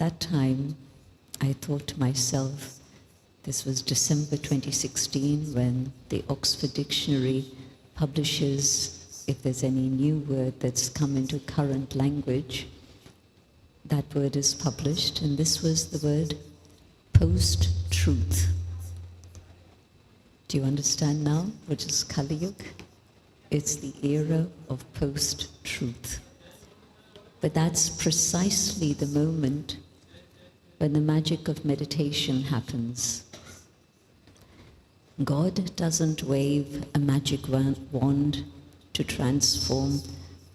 that time, I thought to myself, this was December 2016, when the Oxford Dictionary publishes, if there's any new word that's come into current language, that word is published, and this was the word post-truth. Do you understand now what is Kali Yuga? It's the era of post-truth. But that's precisely the moment when the magic of meditation happens. God doesn't wave a magic wand to transform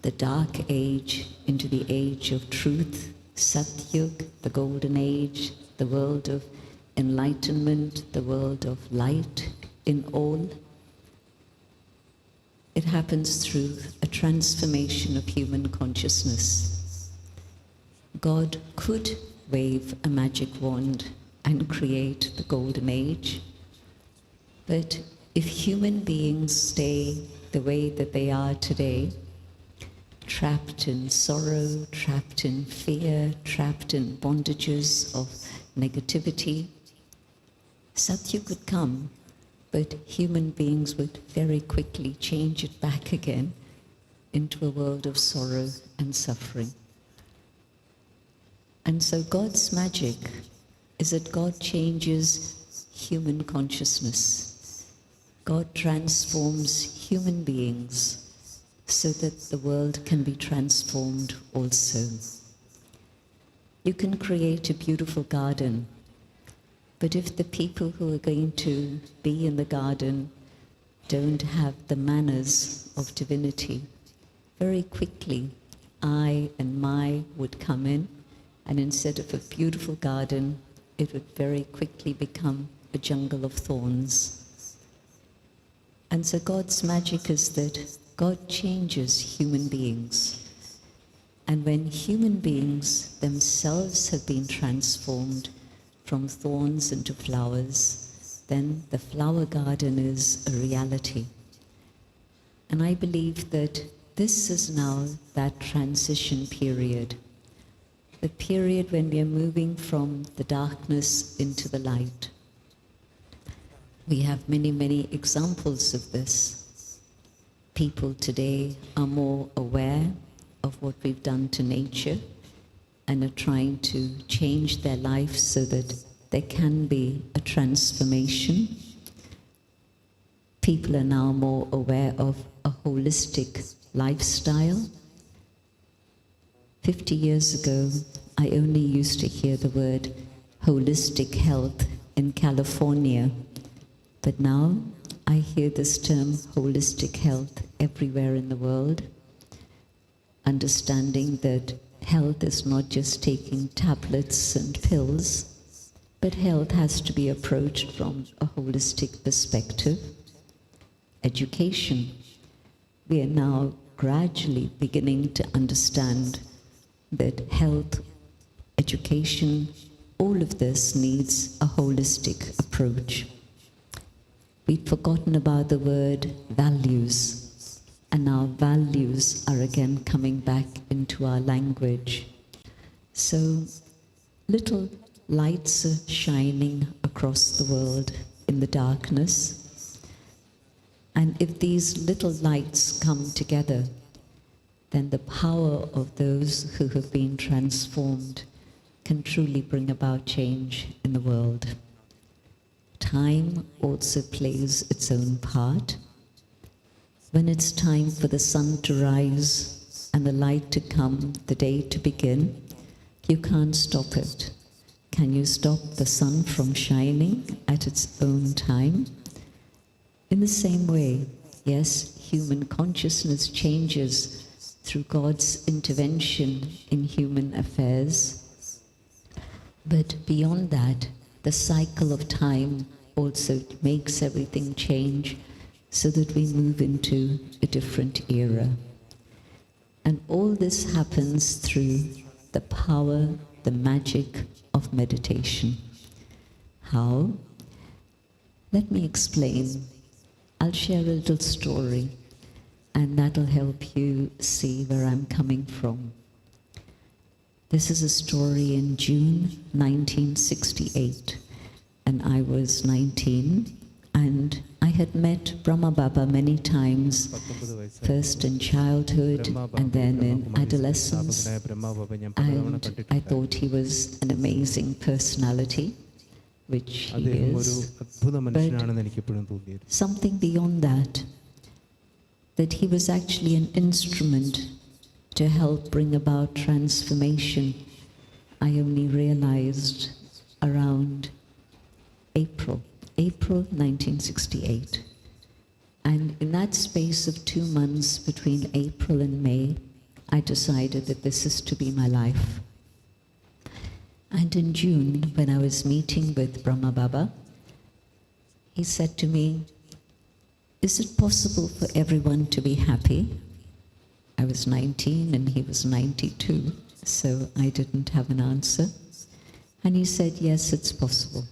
the dark age into the age of truth, Satyug, the golden age, the world of enlightenment, the world of light in all. It happens through a transformation of human consciousness. God could wave a magic wand and create the golden age, but if human beings stay the way that they are today, trapped in sorrow, trapped in fear, trapped in bondages of negativity, Satya could come, but human beings would very quickly change it back again into a world of sorrow and suffering. And so God's magic is that God changes human consciousness. God transforms human beings so that the world can be transformed also. You can create a beautiful garden, but if the people who are going to be in the garden don't have the manners of divinity, very quickly I and my would come in, and instead of a beautiful garden, it would very quickly become a jungle of thorns. And so God's magic is that God changes human beings. And when human beings themselves have been transformed from thorns into flowers, then the flower garden is a reality. And I believe that this is now that transition period, the period when we are moving from the darkness into the light. We have many, many examples of this. People today are more aware of what we've done to nature and are trying to change their life so that there can be a transformation. People are now more aware of a holistic lifestyle. 50 years ago, I only used to hear the word holistic health in California, but now I hear this term holistic health everywhere in the world, understanding that health is not just taking tablets and pills, but health has to be approached from a holistic perspective. Education. We are now gradually beginning to understand that health, education, all of this needs a holistic approach. We'd forgotten about the word values, and now values are again coming back into our language. So little lights are shining across the world in the darkness. And if these little lights come together, then the power of those who have been transformed can truly bring about change in the world. Time also plays its own part. When it's time for the sun to rise and the light to come, the day to begin, you can't stop it. Can you stop the sun from shining at its own time? In the same way, yes, human consciousness changes through God's intervention in human affairs. But beyond that, the cycle of time also makes everything change so that we move into a different era. And all this happens through the power, the magic of meditation. How? Let me explain. I'll share a little story, and that'll help you see where I'm coming from. This is a story in June 1968, and I was 19, and I had met Brahma Baba many times, first in childhood and then in adolescence, and I thought he was an amazing personality, which he is, but something beyond that he was actually an instrument to help bring about transformation. I only realized around April 1968. And in that space of 2 months between April and May, I decided that this is to be my life. And in June, when I was meeting with Brahma Baba, he said to me, "Is it possible for everyone to be happy?" I was 19 and he was 92, so I didn't have an answer. And he said, "Yes, it's possible."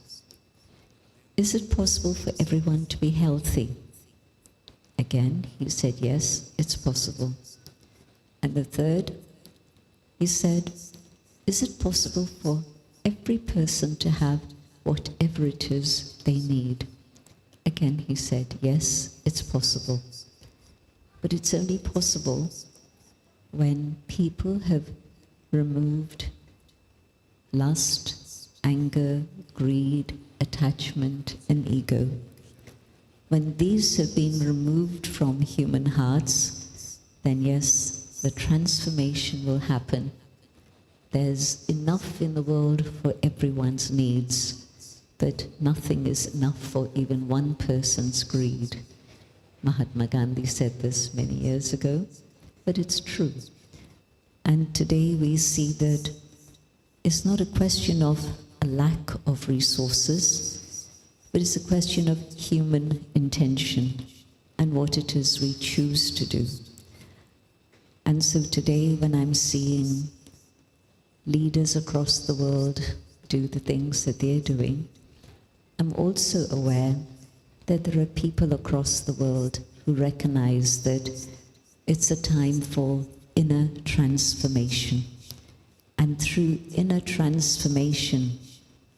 "Is it possible for everyone to be healthy?" Again, he said, "Yes, it's possible." And the third, he said, "Is it possible for every person to have whatever it is they need?" Again, he said, "Yes, it's possible." But it's only possible when people have removed lust, anger, greed, attachment, and ego. When these have been removed from human hearts, then yes, the transformation will happen. There's enough in the world for everyone's needs, but nothing is enough for even one person's greed. Mahatma Gandhi said this many years ago, but it's true. And today we see that it's not a question of a lack of resources, but it's a question of human intention and what it is we choose to do. And so today, when I'm seeing leaders across the world do the things that they're doing, I'm also aware that there are people across the world who recognize that it's a time for inner transformation. And through inner transformation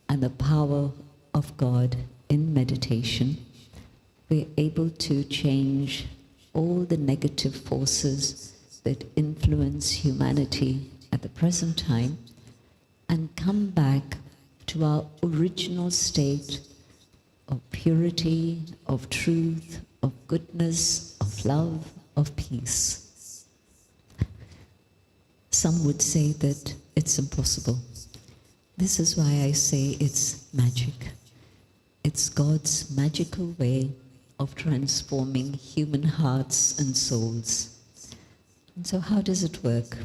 and the power of God in meditation, we're able to change all the negative forces that influence humanity at the present time and come back to our original state of purity, of truth, of goodness, of love, of peace. Some would say that it's impossible. This is why I say it's magic. It's God's magical way of transforming human hearts and souls. And so how does it work?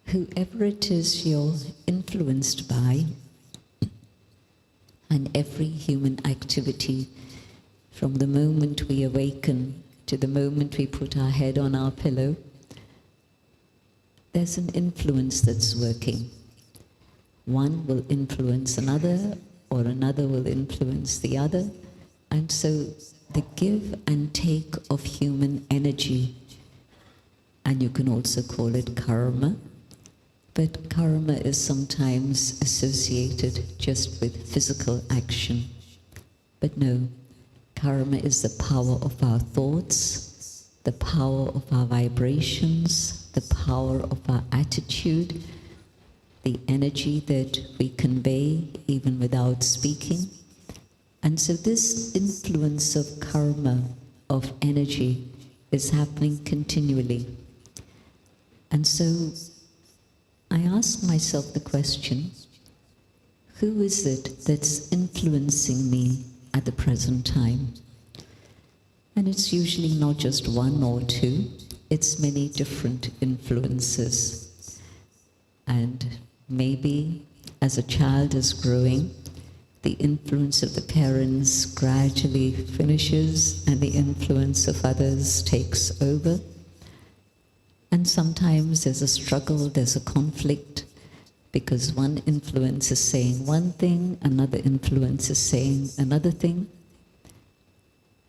Whoever it is you're influenced by, and every human activity, from the moment we awaken to the moment we put our head on our pillow, there's an influence that's working. One will influence another, or another will influence the other. And so the give and take of human energy, and you can also call it karma, but karma is sometimes associated just with physical action. But no, karma is the power of our thoughts, the power of our vibrations, the power of our attitude, the energy that we convey even without speaking. And so this influence of karma, of energy, is happening continually. And so I ask myself the question, who is it that's influencing me at the present time? And it's usually not just one or two, it's many different influences. And maybe as a child is growing, the influence of the parents gradually finishes and the influence of others takes over. And sometimes there's a struggle, there's a conflict, because one influence is saying one thing, another influence is saying another thing.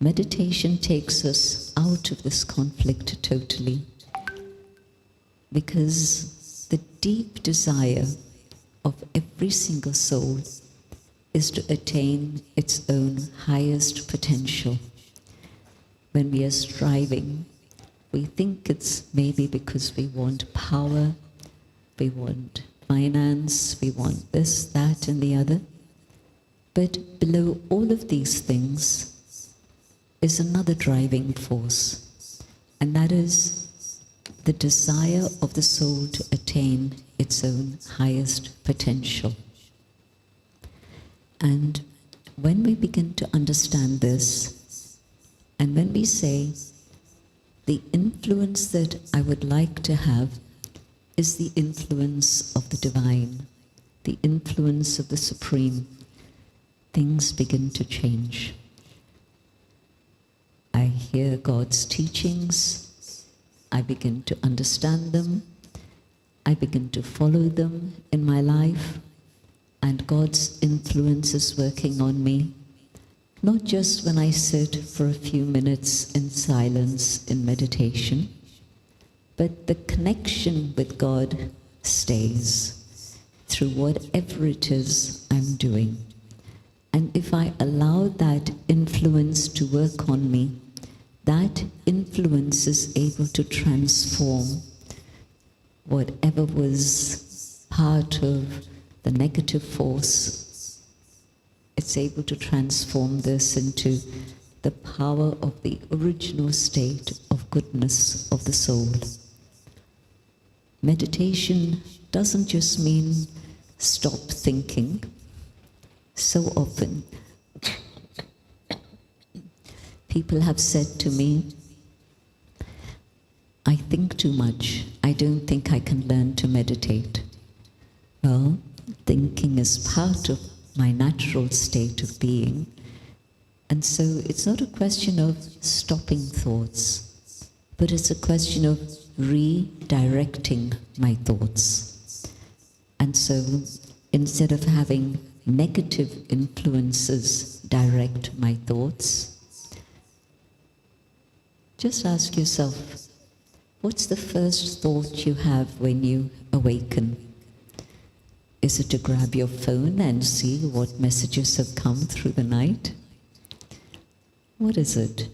Meditation takes us out of this conflict totally, because the deep desire of every single soul is to attain its own highest potential. When we are striving, we think it's maybe because we want power, we want finance, we want this, that, and the other. But below all of these things is another driving force, and that is the desire of the soul to attain its own highest potential. And when we begin to understand this, and when we say, the influence that I would like to have is the influence of the divine, the influence of the supreme, things begin to change. I hear God's teachings, I begin to understand them, I begin to follow them in my life, and God's influence is working on me, not just when I sit for a few minutes in silence in meditation, but the connection with God stays through whatever it is I'm doing. And if I allow that influence to work on me, that influence is able to transform whatever was part of the negative force. It's able to transform this into the power of the original state of goodness of the soul. Meditation doesn't just mean stop thinking. So often, people have said to me, I think too much. I don't think I can learn to meditate. Well, thinking is part of my natural state of being. And so it's not a question of stopping thoughts, but it's a question of redirecting my thoughts. And so instead of having negative influences direct my thoughts, just ask yourself, what's the first thought you have when you awaken? Is it to grab your phone and see what messages have come through the night? What is it?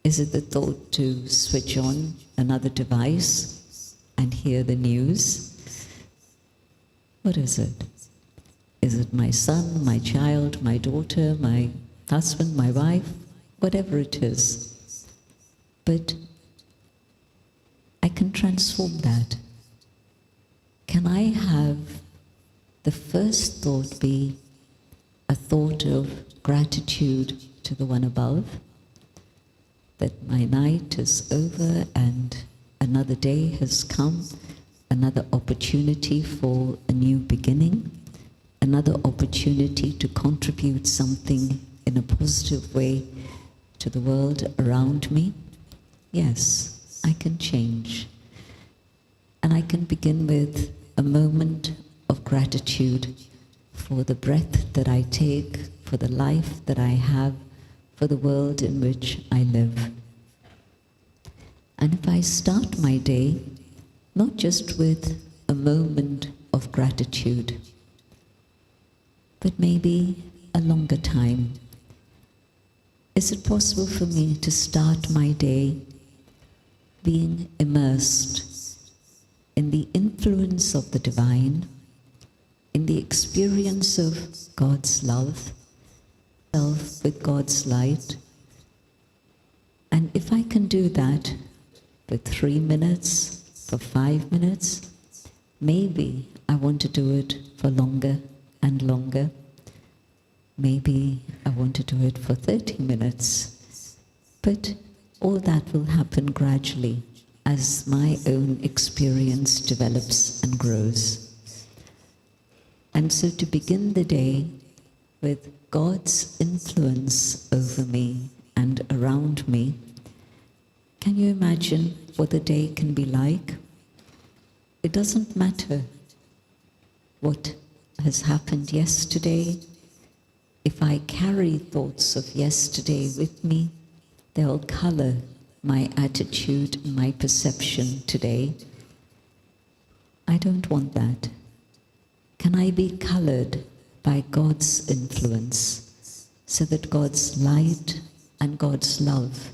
Is it the thought to switch on another device and hear the news? What is it? Is it my son, my child, my daughter, my husband, my wife? Whatever it is. But I can transform that. Can I have the first thought be a thought of gratitude to the one above, that my night is over and another day has come, another opportunity for a new beginning, another opportunity to contribute something in a positive way to the world around me? Yes, I can change. And I can begin with a moment of gratitude for the breath that I take, for the life that I have, for the world in which I live. And if I start my day not just with a moment of gratitude, but maybe a longer time, is it possible for me to start my day being immersed in the influence of the divine, in the experience of God's love, self with God's light? And if I can do that for 3 minutes, for 5 minutes, maybe I want to do it for longer and longer. Maybe I want to do it for 30 minutes. But all that will happen gradually as my own experience develops and grows. And so to begin the day with God's influence over me and around me, can you imagine what the day can be like? It doesn't matter what has happened yesterday. If I carry thoughts of yesterday with me, they'll color my attitude and my perception today. I don't want that. Can I be colored by God's influence so that God's light and God's love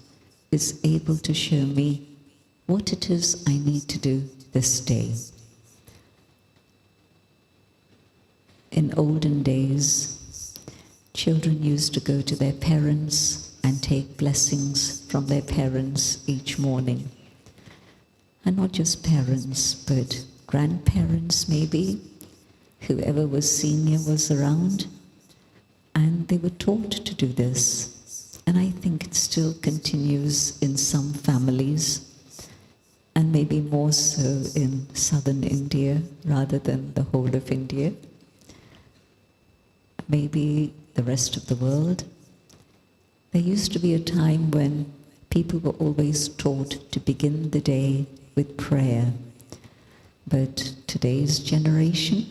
is able to show me what it is I need to do this day? In olden days, children used to go to their parents and take blessings from their parents each morning. And not just parents, but grandparents maybe, whoever was senior was around, and they were taught to do this. And I think it still continues in some families, and maybe more so in southern India rather than the whole of India. Maybe the rest of the world. There used to be a time when people were always taught to begin the day with prayer. But today's generation,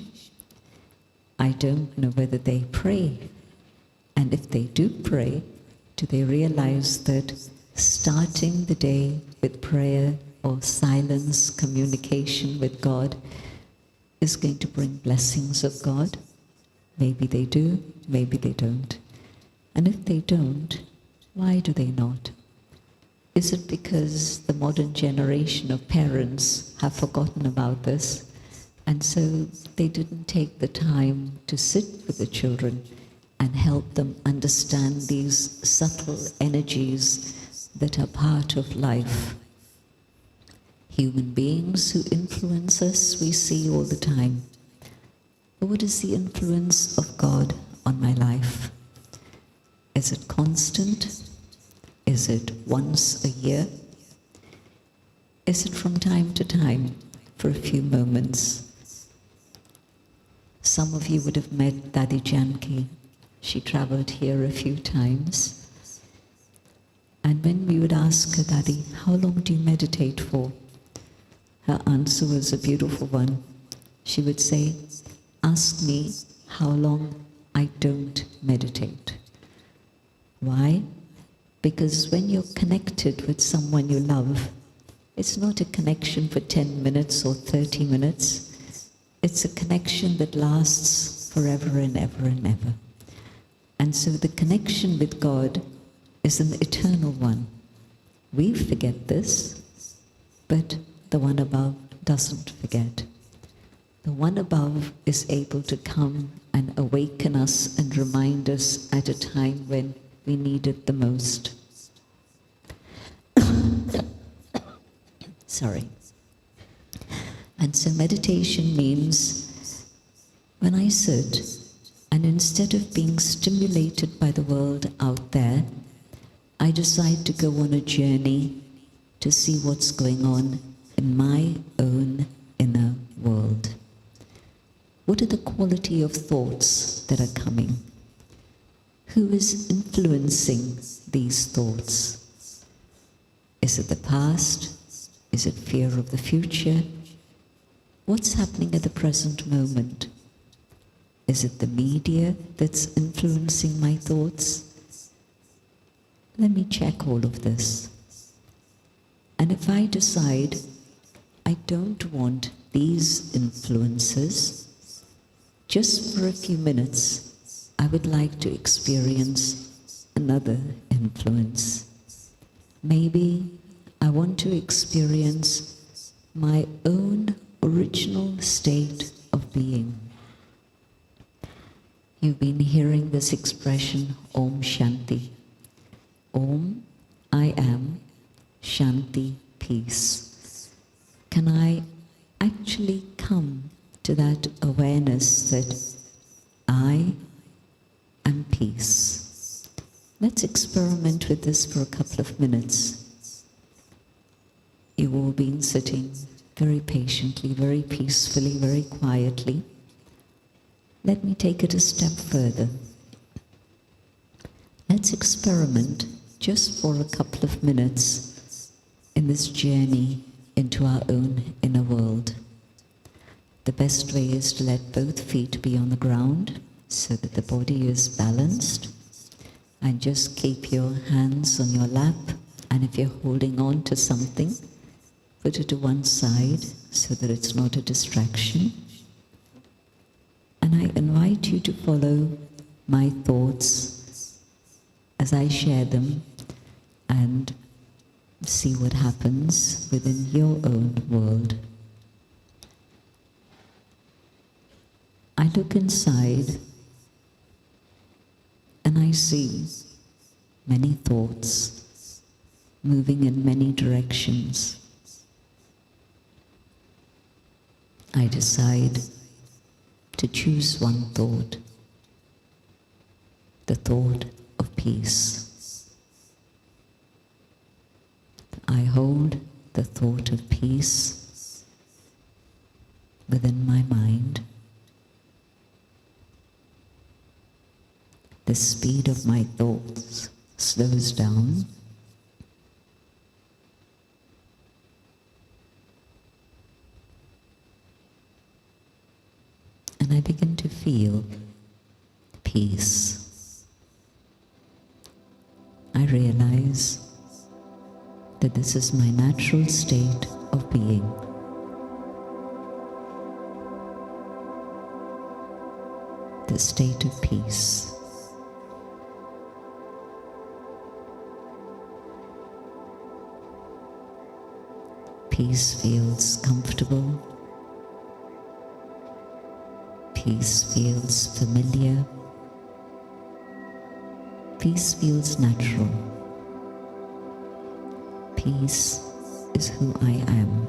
I don't know whether they pray. And if they do pray, do they realize that starting the day with prayer or silence, communication with God, is going to bring blessings of God? Maybe they do, maybe they don't. And if they don't, why do they not? Is it because the modern generation of parents have forgotten about this, and so they didn't take the time to sit with the children and help them understand these subtle energies that are part of life? Human beings who influence us, we see all the time. But what is the influence of God on my life? Is it constant? Is it once a year? Is it from time to time, for a few moments? Some of you would have met Didi Jayanti. She traveled here a few times. And when we would ask her, Dadi, how long do you meditate for? Her answer was a beautiful one. She would say, ask me how long I don't meditate. Why? Because when you're connected with someone you love, it's not a connection for 10 minutes or 30 minutes. It's a connection that lasts forever and ever and ever. And so the connection with God is an eternal one. We forget this, but the one above doesn't forget. The one above is able to come and awaken us and remind us at a time when we need it the most. Sorry. And so meditation means when I sit and instead of being stimulated by the world out there, I decide to go on a journey to see what's going on in my own inner world. What are the quality of thoughts that are coming? Who is influencing these thoughts? Is it the past? Is it fear of the future? What's happening at the present moment? Is it the media that's influencing my thoughts? Let me check all of this. And if I decide I don't want these influences, just for a few minutes, I would like to experience another influence. Maybe I want to experience my own original state of being. You've been hearing this expression, Om Shanti. Om, I am, Shanti, peace. Can I actually come to that awareness that I am peace? Let's experiment with this for a couple of minutes. You've all been sitting very patiently, very peacefully, very quietly. Let me take it a step further. Let's experiment just for a couple of minutes in this journey into our own inner world. The best way is to let both feet be on the ground so that the body is balanced, and just keep your hands on your lap, and if you're holding on to something, put it to one side so that it's not a distraction. And I invite you to follow my thoughts as I share them and see what happens within your own world. I look inside and I see many thoughts moving in many directions. I decide to choose one thought, the thought of peace. I hold the thought of peace within my mind. The speed of my thoughts slows down. And I begin to feel peace. I realize that this is my natural state of being. The state of peace. Peace feels comfortable. Peace feels familiar. Peace feels natural. Peace is who I am.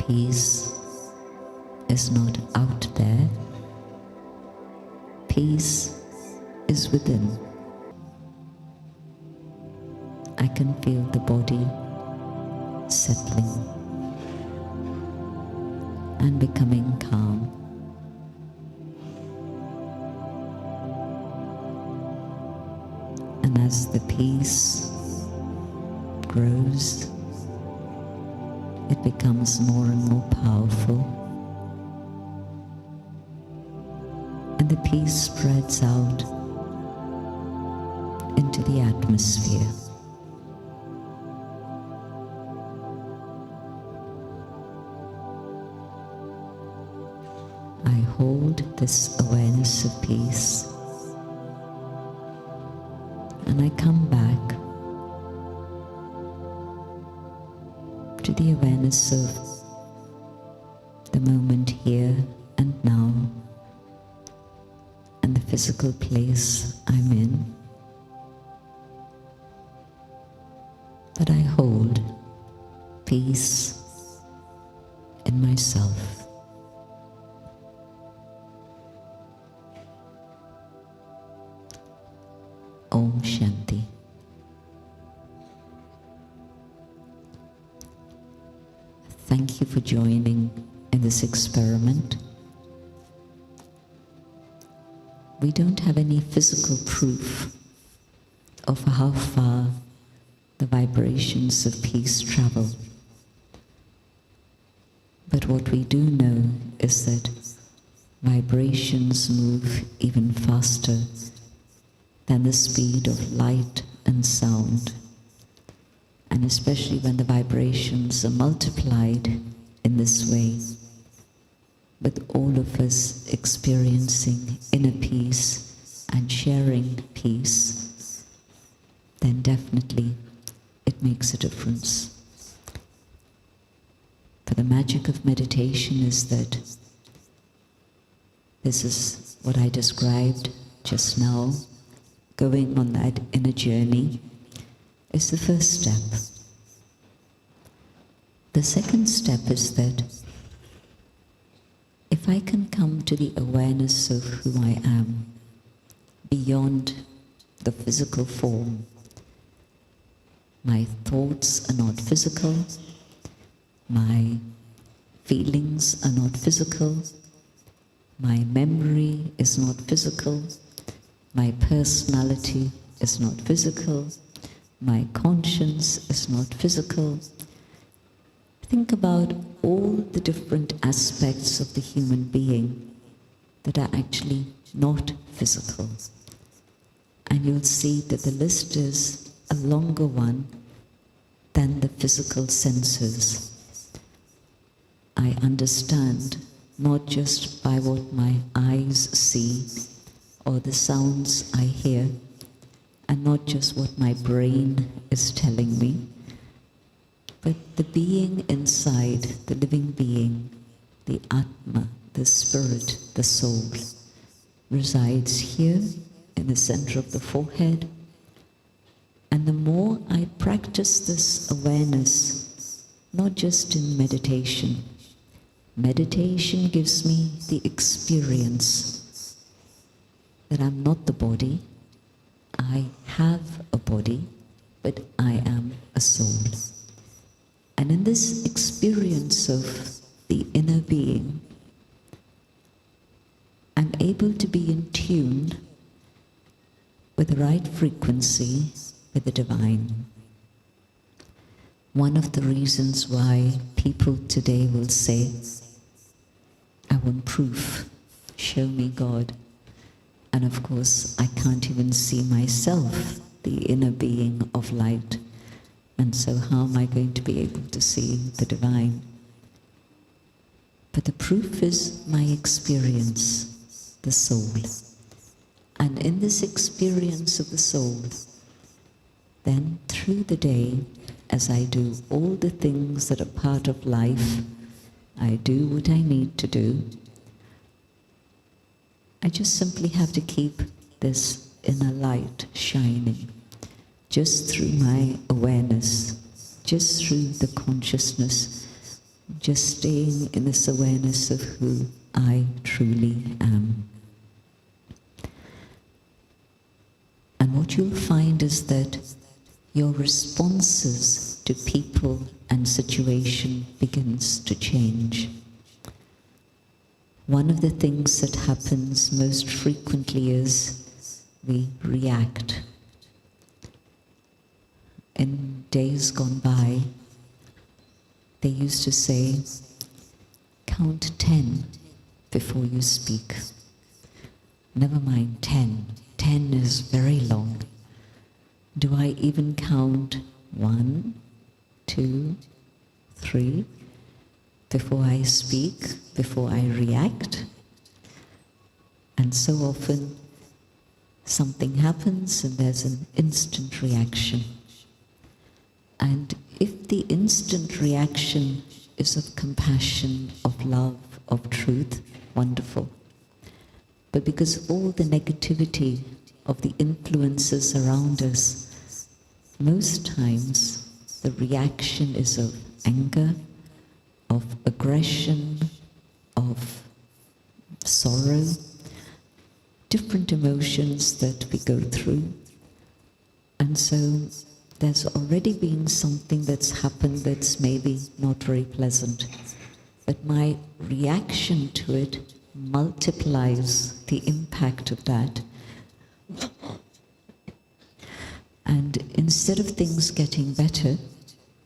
Peace is not out there. Peace is within. I can feel the body settling and becoming calm. And as the peace grows, it becomes more and more powerful. And the peace spreads out into the atmosphere. I hold this awareness of peace, and I come back to the awareness of the moment here and now, and the physical place I'm in. But I hold peace in myself. Om Shanti. Thank you for joining in this experiment. We don't have any physical proof of how far the vibrations of peace travel. But what we do know is that vibrations move even faster than the speed of light and sound. And especially when the vibrations are multiplied in this way, with all of us experiencing inner peace and sharing peace, then definitely it makes a difference. For the magic of meditation is that this is what I described just now. Going on that inner journey is the first step. The second step is that if I can come to the awareness of who I am beyond the physical form, my thoughts are not physical, my feelings are not physical, my memory is not physical, my personality is not physical, my conscience is not physical. Think about all the different aspects of the human being that are actually not physical. And you'll see that the list is a longer one than the physical senses. I understand not just by what my eyes see or the sounds I hear, and not just what my brain is telling me, but the being inside, the living being, the Atma, the spirit, the soul, resides here in the center of the forehead. And the more I practice this awareness, not just in meditation, meditation gives me the experience that I'm not the body, I have a body, but I am a soul. And in this experience of the inner being, I'm able to be in tune with the right frequency with the divine. One of the reasons why people today will say, I want proof, show me God. And of course, I can't even see myself, the inner being of light. And so how am I going to be able to see the divine? But the proof is my experience, the soul. And in this experience of the soul, then through the day, as I do all the things that are part of life, I do what I need to do. I just simply have to keep this inner light shining, just through my awareness, just through the consciousness, just staying in this awareness of who I truly am. And what you'll find is that your responses to people and situation begins to change. One of the things that happens most frequently is we react. In days gone by, they used to say, count 10 before you speak. Never mind 10. 10 is very long. Do I even count 1, 2, 3 before I speak, before I react? And so often something happens and there's an instant reaction. And if the instant reaction is of compassion, of love, of truth, wonderful. But because of all the negativity of the influences around us, most times the reaction is of anger, of aggression, of sorrow, different emotions that we go through. And so there's already been something that's happened that's maybe not very pleasant. But my reaction to it multiplies the impact of that. And instead of things getting better,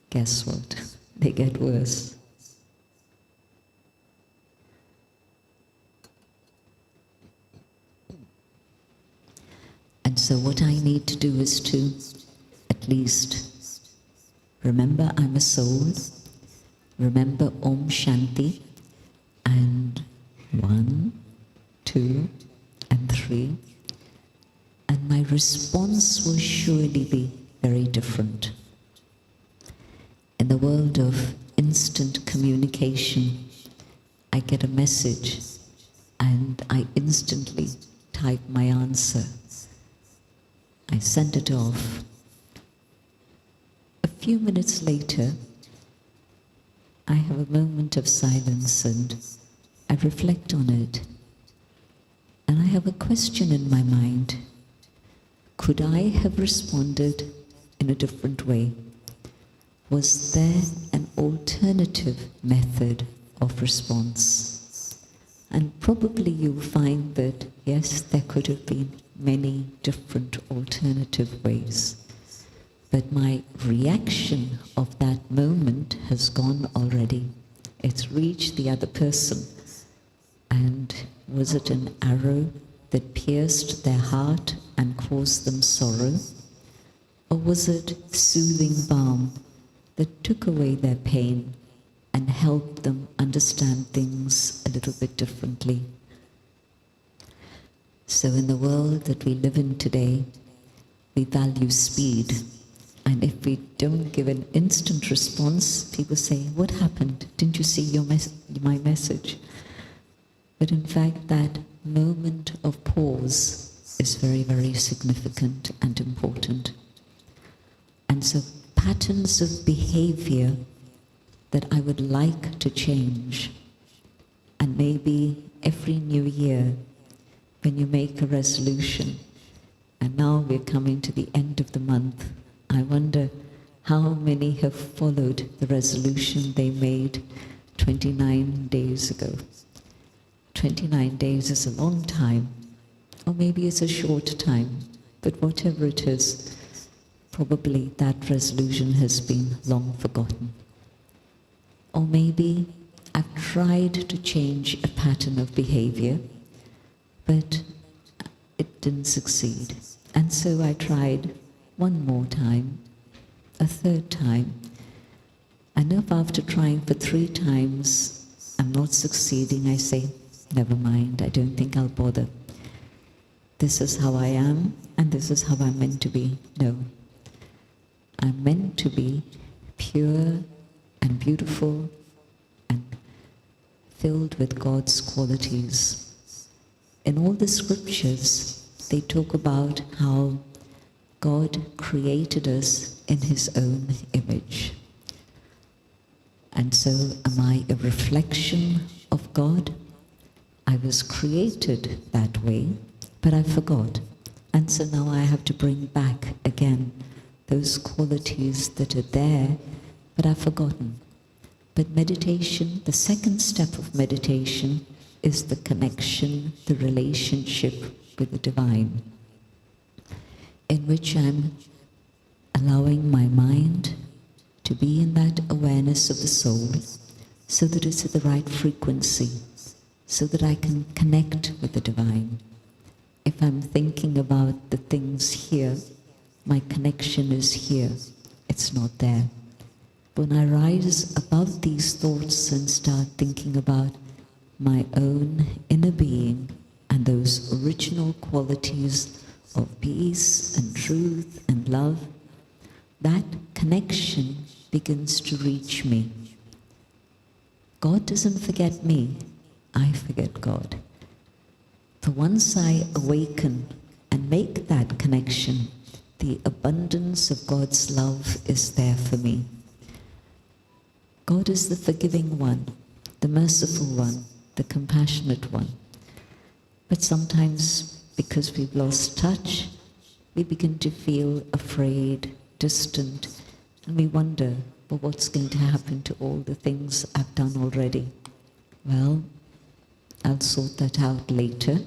guess what? They get worse. And so what I need to do is to at least remember I'm a soul, remember Om Shanti, and 1, 2, and 3, and my response will surely be very different. In the world of instant communication, I get a message and I instantly type my answer. I send it off. A few minutes later, I have a moment of silence and I reflect on it. And I have a question in my mind. Could I have responded in a different way? Was there an alternative method of response? And probably you'll find that, yes, there could have been many different alternative ways. But my reaction of that moment has gone already. It's reached the other person. And was it an arrow that pierced their heart and caused them sorrow? Or was it soothing balm that took away their pain and helped them understand things a little bit differently. So in the world that we live in today, we value speed. And if we don't give an instant response, people say, "What happened? Didn't you see my message?" But in fact, that moment of pause is very, very significant and important. And so patterns of behavior that I would like to change, and maybe every new year when you make a resolution, and now we're coming to the end of the month, I wonder how many have followed the resolution they made 29 days ago. 29 days is a long time, or maybe it's a short time, but whatever it is, probably that resolution has been long forgotten. Or maybe I've tried to change a pattern of behavior, but it didn't succeed. And so I tried one more time, a third time. And if after trying for 3 times I'm not succeeding, I say, never mind, I don't think I'll bother. This is how I am, and this is how I'm meant to be. No. I'm meant to be pure and beautiful and filled with God's qualities. In all the scriptures, they talk about how God created us in His own image. And so, am I a reflection of God? I was created that way, but I forgot. And so now I have to bring back again those qualities that are there, but I've forgotten. But meditation, the second step of meditation, is the connection, the relationship with the divine, in which I'm allowing my mind to be in that awareness of the soul, so that it's at the right frequency, so that I can connect with the divine. If I'm thinking about the things here, my connection is here, it's not there. When I rise above these thoughts and start thinking about my own inner being and those original qualities of peace and truth and love, that connection begins to reach me. God doesn't forget me, I forget God. For once I awaken and make that connection, the abundance of God's love is there for me. God is the forgiving one, the merciful one, the compassionate one. But sometimes, because we've lost touch, we begin to feel afraid, distant, and we wonder, well, what's going to happen to all the things I've done already? Well, I'll sort that out later,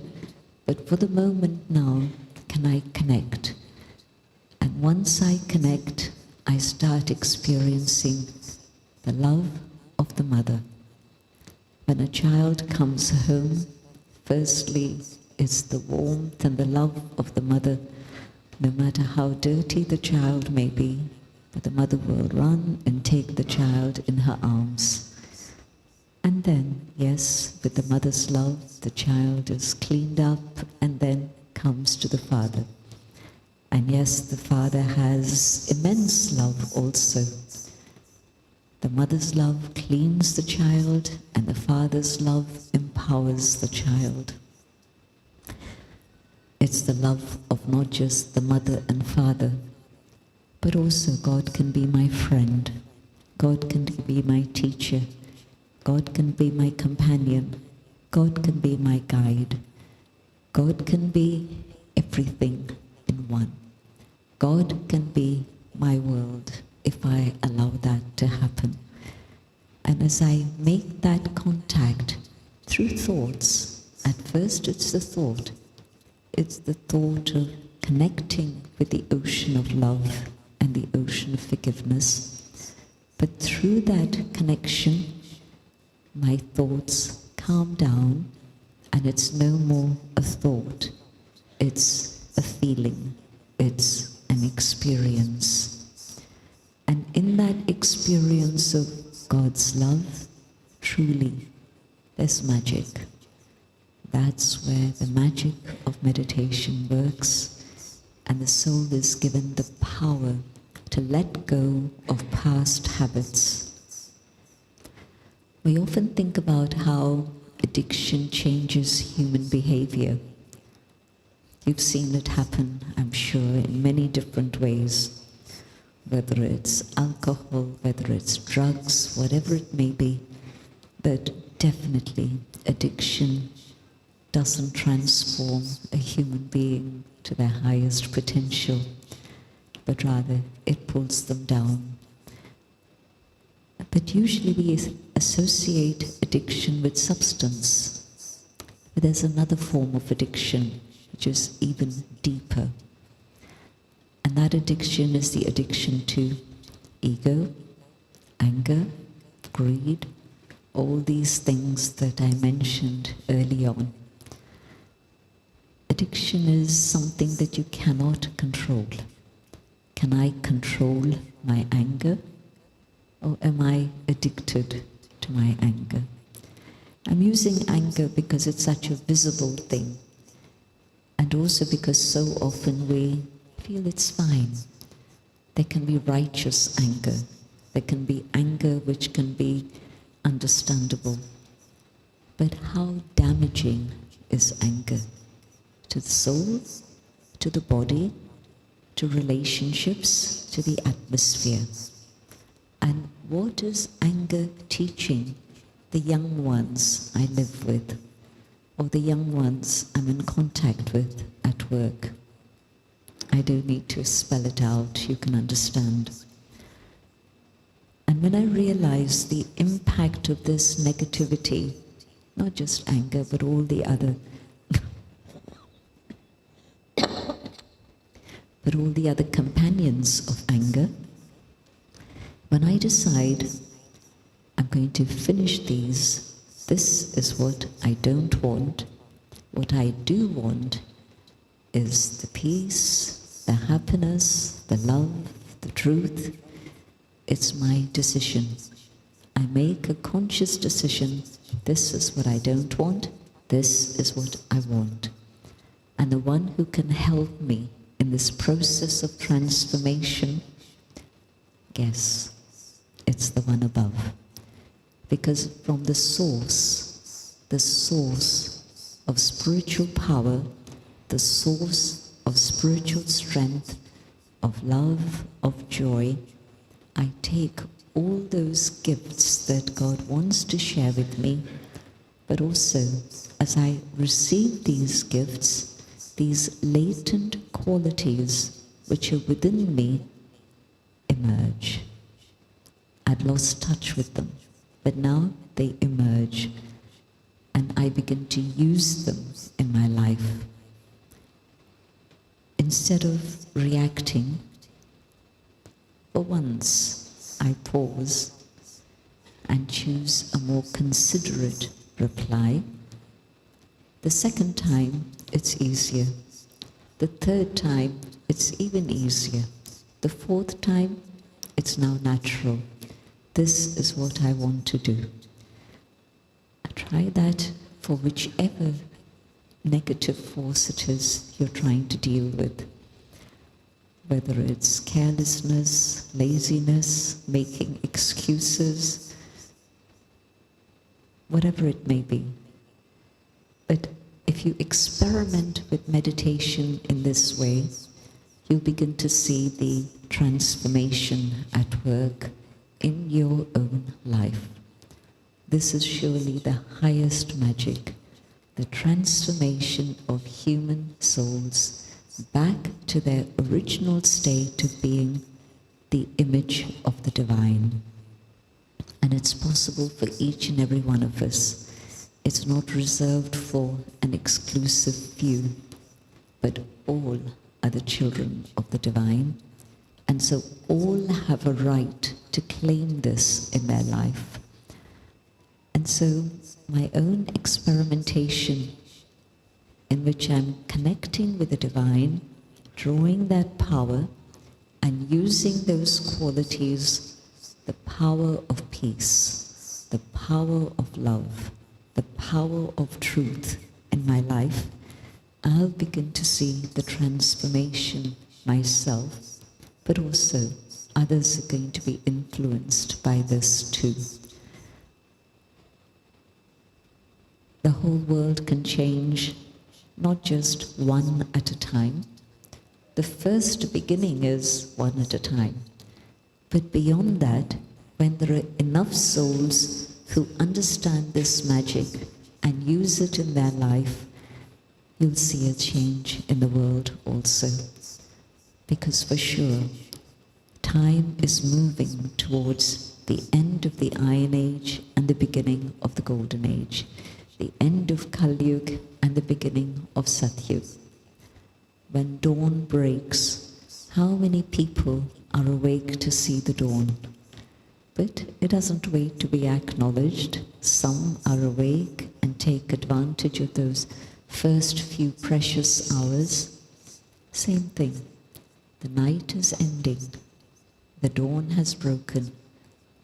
but for the moment now, can I connect? And once I connect, I start experiencing the love of the mother. When a child comes home, firstly, it's the warmth and the love of the mother, no matter how dirty the child may be, but the mother will run and take the child in her arms. And then, yes, with the mother's love, the child is cleaned up and then comes to the father. And yes, the father has immense love also. The mother's love cleans the child, and the father's love empowers the child. It's the love of not just the mother and father, but also God can be my friend. God can be my teacher. God can be my companion. God can be my guide. God can be everything in one. God can be my world if I allow that to happen. And as I make that contact through thoughts, at first it's the thought. It's the thought of connecting with the ocean of love and the ocean of forgiveness. But through that connection, my thoughts calm down, and it's no more a thought. It's a feeling. It's an experience. And in that experience of God's love, truly, there's magic. That's where the magic of meditation works, and the soul is given the power to let go of past habits. We often think about how addiction changes human behavior. You've seen it happen, I'm sure, in many different ways. Whether it's alcohol, whether it's drugs, whatever it may be. But definitely, addiction doesn't transform a human being to their highest potential, but rather it pulls them down. But usually we associate addiction with substance. But there's another form of addiction which is even deeper. And that addiction is the addiction to ego, anger, greed, all these things that I mentioned early on. Addiction is something that you cannot control. Can I control my anger? Or am I addicted to my anger? I'm using anger because it's such a visible thing. And also because so often we feel it's fine. There can be righteous anger. There can be anger which can be understandable. But how damaging is anger? To the soul, to the body, to relationships, to the atmosphere. And what is anger teaching the young ones I live with, or the young ones I'm in contact with at work? I don't need to spell it out, you can understand. And when I realize the impact of this negativity, not just anger, but all the other but all the other companions of anger, when I decide I'm going to finish these, this is what I don't want. What I do want is the peace, the happiness, the love, the truth. It's my decision. I make a conscious decision. This is what I don't want. This is what I want. And the one who can help me in this process of transformation, guess, it's the one above. Because from the source of spiritual power, the source of spiritual strength, of love, of joy, I take all those gifts that God wants to share with me, but also as I receive these gifts, these latent qualities which are within me emerge. I'd lost touch with them, but now they emerge and I begin to use them in my life. Instead of reacting, for once I pause and choose a more considerate reply. The second time, it's easier. The third time, it's even easier. The fourth time, it's now natural. This is what I want to do. Try that for whichever negative force it is you're trying to deal with. Whether it's carelessness, laziness, making excuses, whatever it may be. But if you experiment with meditation in this way, you'll begin to see the transformation at work in your own life. This is surely the highest magic, the transformation of human souls back to their original state of being the image of the divine. And it's possible for each and every one of us. It's not reserved for an exclusive few, but all are the children of the divine. And so all have a right to claim this in their life. And so my own experimentation in which I'm connecting with the divine, drawing that power, and using those qualities, the power of peace, the power of love, the power of truth in my life, I'll begin to see the transformation myself, but also others are going to be influenced by this too. The whole world can change, not just one at a time. The first beginning is one at a time. But beyond that, when there are enough souls who understand this magic and use it in their life, you'll see a change in the world also. Because for sure, time is moving towards the end of the Iron Age and the beginning of the Golden Age. The end of Kali Yuga and the beginning of Satyuga. When dawn breaks, how many people are awake to see the dawn? But it doesn't wait to be acknowledged. Some are awake and take advantage of those first few precious hours. Same thing. The night is ending. The dawn has broken.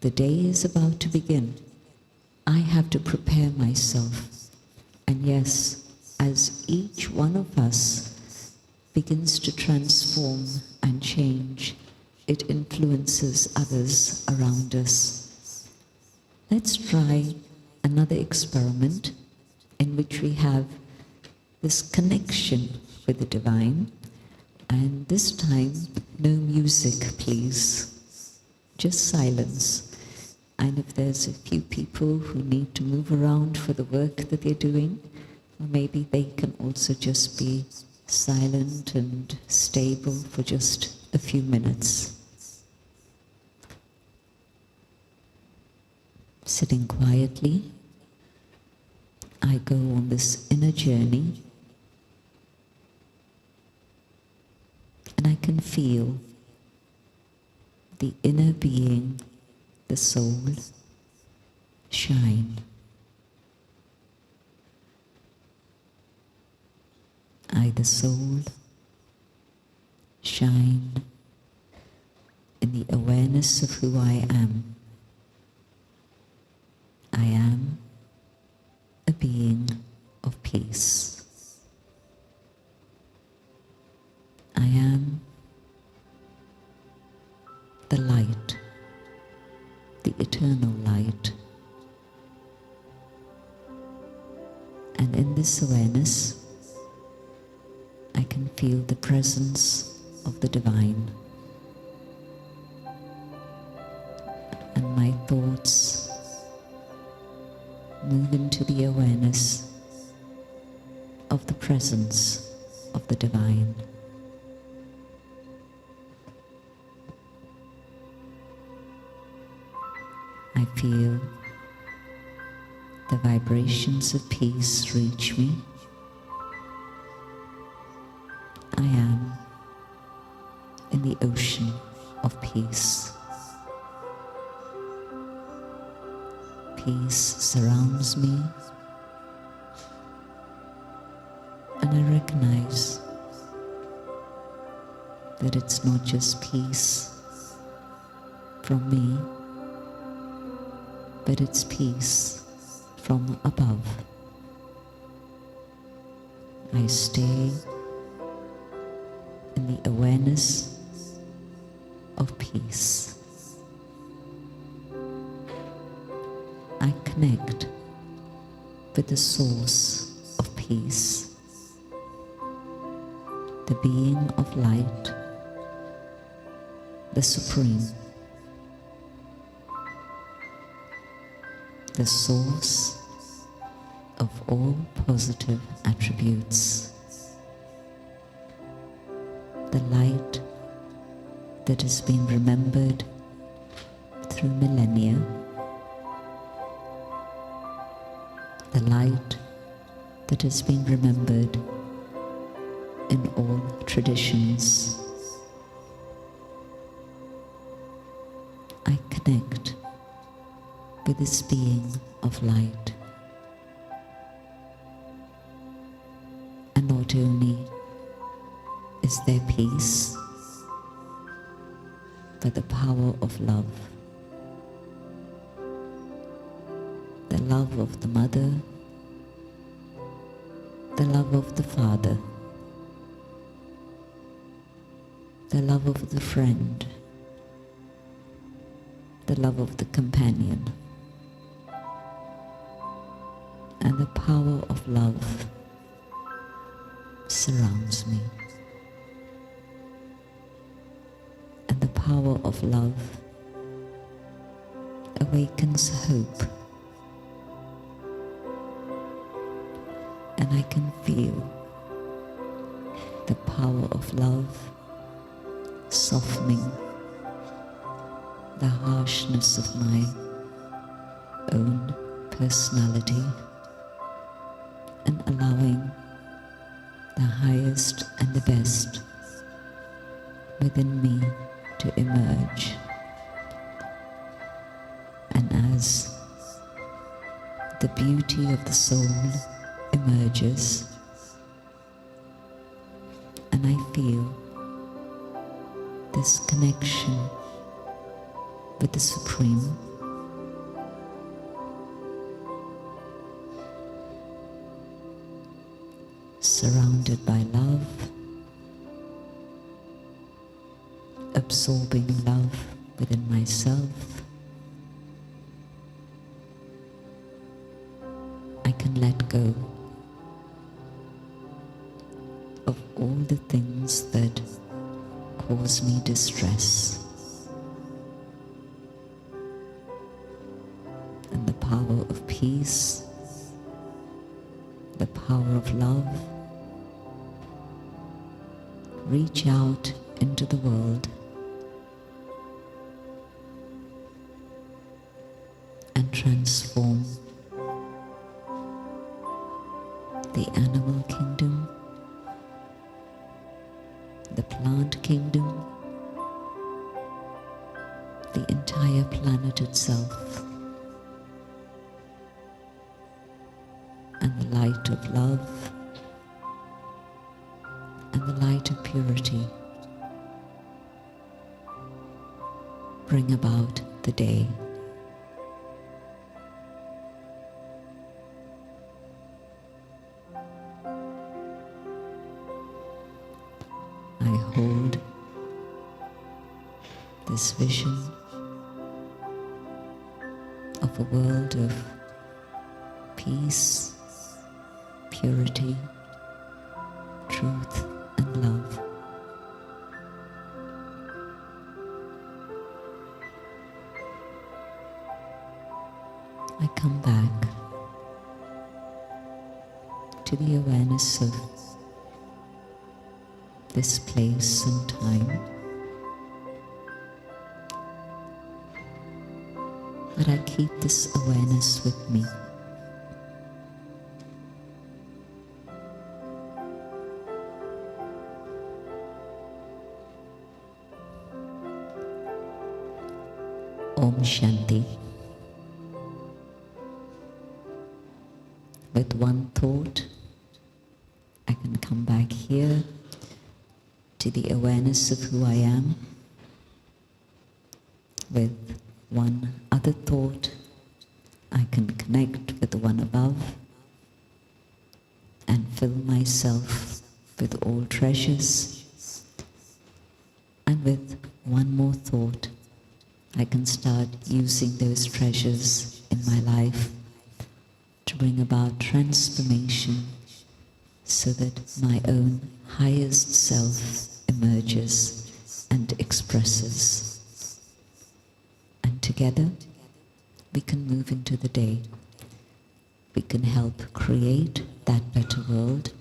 The day is about to begin. I have to prepare myself. And yes, as each one of us begins to transform and change, it influences others around us. Let's try another experiment in which we have this connection with the divine, and this time no music, please, just silence. And if there's a few people who need to move around for the work that they're doing, or maybe they can also just be silent and stable for just a few minutes. Sitting quietly, I go on this inner journey, and I can feel the inner being, the soul, shine. I, the soul, shine in the awareness of who I am. I am a being of peace. I am the light, the eternal light. And in this awareness, I can feel the presence of the divine. And my thoughts move into the awareness of the presence of the divine. I feel the vibrations of peace reach me. I am in the ocean of peace. Peace surrounds me, and I recognize that it's not just peace from me, but it's peace from above. I stay in the awareness of peace. I connect with the source of peace, the being of light, the Supreme, the source of all positive attributes, the light that has been remembered through millennia, the light that has been remembered in all traditions. I connect with this being of light. And not only is there peace, by the power of love. The love of the mother, the love of the father, the love of the friend, the love of the companion, and the power of love surrounds me. And the power of love awakens hope. And I can feel the power of love softening the harshness of my own personality and allowing the highest and the best within me to emerge. And as the beauty of the soul emerges, and I feel this connection with the Supreme, surrounded by love, absorbing love within myself, I can let go of all the things that cause me distress. And the power of peace, the power of love, reach out into the world and transform the animal kingdom, the plant kingdom, the entire planet itself. And the light of love and the light of purity bring about the day. I hold this vision of a world of peace, purity, truth, and love. I come back to the awareness of this place and time, but I keep this awareness with me. Om Shanti. With one thought, I can come back here to the awareness of who I am. With one other thought, I can connect with the one above and fill myself with all treasures. And with one more thought, I can start using those treasures in my life to bring about transformation so that my own highest self emerges and expresses. And together we can move into the day. We can help create that better world,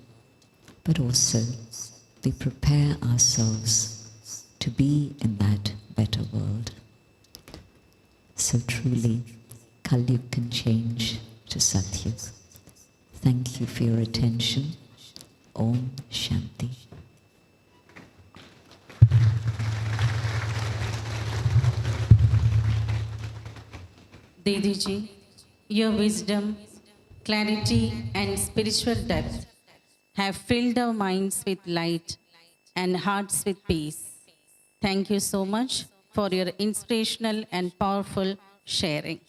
but also we prepare ourselves to be in that better world. So truly, Kali-yuga can change to Satyuga. Thank you for your attention. Om Shanti. Didi ji, your wisdom, clarity and spiritual depth have filled our minds with light and hearts with peace. Thank you so much for your inspirational and powerful sharing.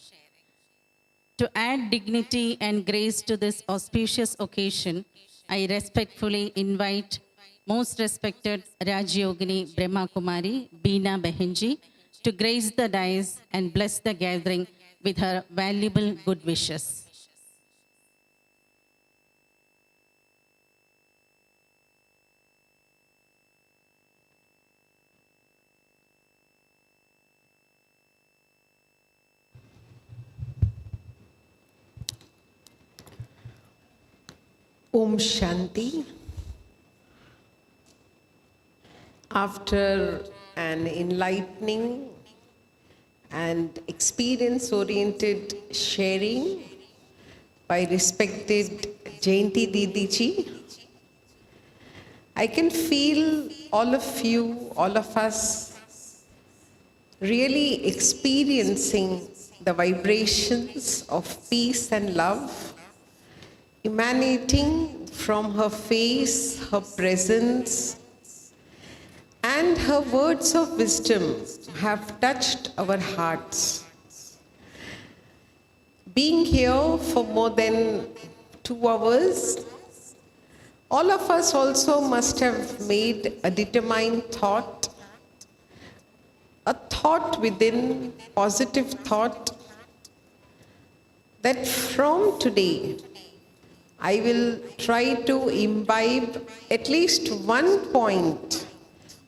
To add dignity and grace to this auspicious occasion, I respectfully invite most respected Rajyogini Brahma Kumari, Beena Behenji, to grace the dais and bless the gathering with her valuable good wishes. Om Shanti. After an enlightening and experience-oriented sharing by respected Jayanti Didi ji, I can feel all of you, all of us, really experiencing the vibrations of peace and love emanating from her face, her presence, and her words of wisdom have touched our hearts. Being here for more than 2 hours, all of us also must have made a determined thought, a thought within, positive thought, that from today, I will try to imbibe at least one point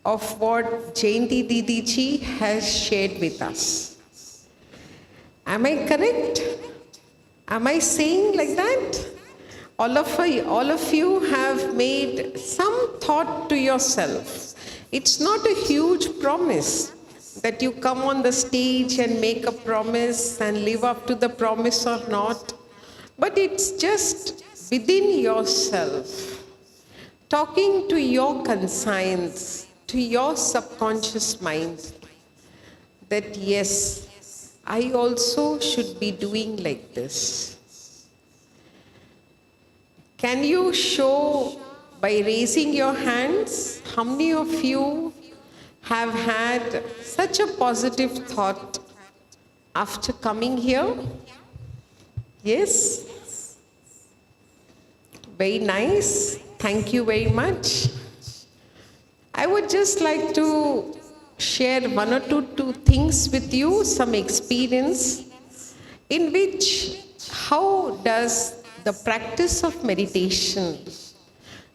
of what Jayanti Didi ji has shared with us. Am I correct? Am I saying like that? All of you have made some thought to yourself. It's not a huge promise that you come on the stage and make a promise and live up to the promise or not, but it's just within yourself, talking to your conscience, to your subconscious mind, that yes, I also should be doing like this. Can you show by raising your hands how many of you have had such a positive thought after coming here? Yes? Very nice. Thank you very much. I would just like to share one or two things with you, some experience in which how does the practice of meditation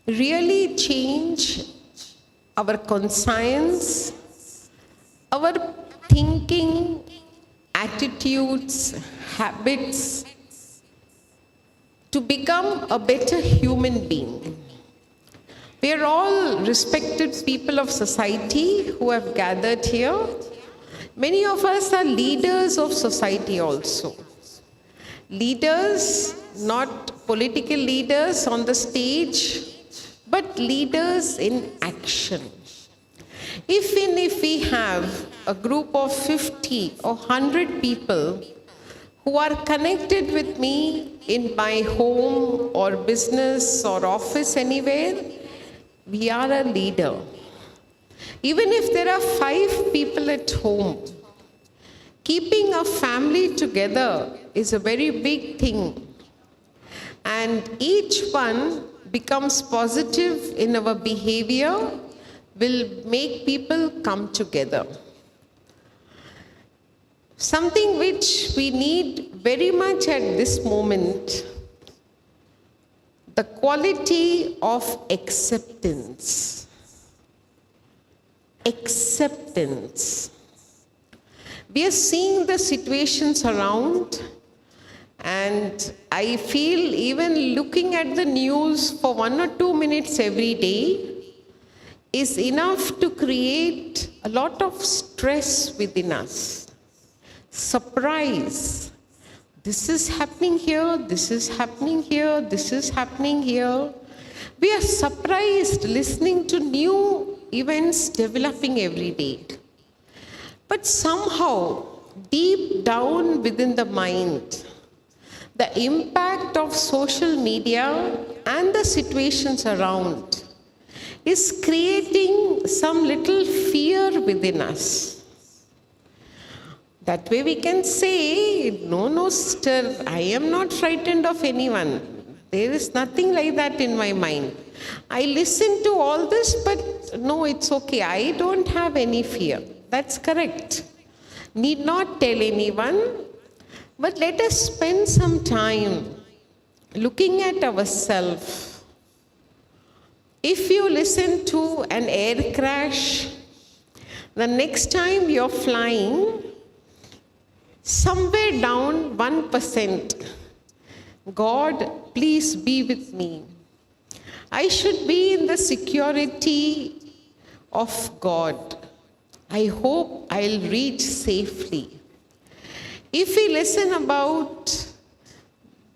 really change our conscience, our thinking, attitudes, habits, to become a better human being. We are all respected people of society who have gathered here. Many of us are leaders of society also. Leaders, not political leaders on the stage, but leaders in action. If we have a group of 50 or 100 people who are connected with me in my home or business or office anywhere, we are a leader. Even if there are 5 people at home, keeping a family together is a very big thing. And each one becomes positive in our behavior, will make people come together. Something which we need very much at this moment, the quality of acceptance. Acceptance. We are seeing the situations around, and I feel even looking at the news for 1 or 2 minutes every day is enough to create a lot of stress within us. Surprise. This is happening here, this is happening here, this is happening here. We are surprised listening to new events developing every day. But somehow, deep down within the mind, the impact of social media and the situations around is creating some little fear within us. That way we can say, no, sister, I am not frightened of anyone. There is nothing like that in my mind. I listen to all this, but no, it's okay. I don't have any fear. That's correct. Need not tell anyone, but let us spend some time looking at ourselves. If you listen to an air crash, the next time you're flying, somewhere down 1%, God, please be with me. I should be in the security of God. I hope I'll reach safely. If we listen about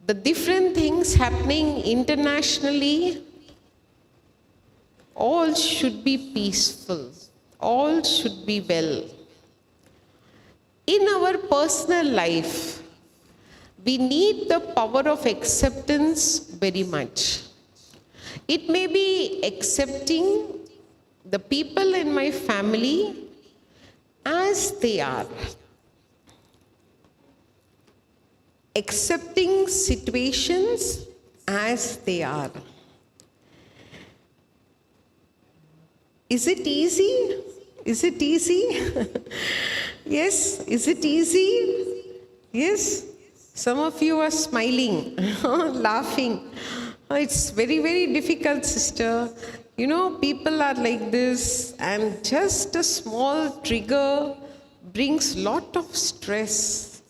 the different things happening internationally, all should be peaceful. All should be well. In our personal life, we need the power of acceptance very much. It may be accepting the people in my family as they are. Accepting situations as they are. Is it easy? Is it easy? Yes, is it easy? Yes. Some of you are smiling, laughing. It's very, very difficult, sister. You know, people are like this, and just a small trigger brings lot of stress.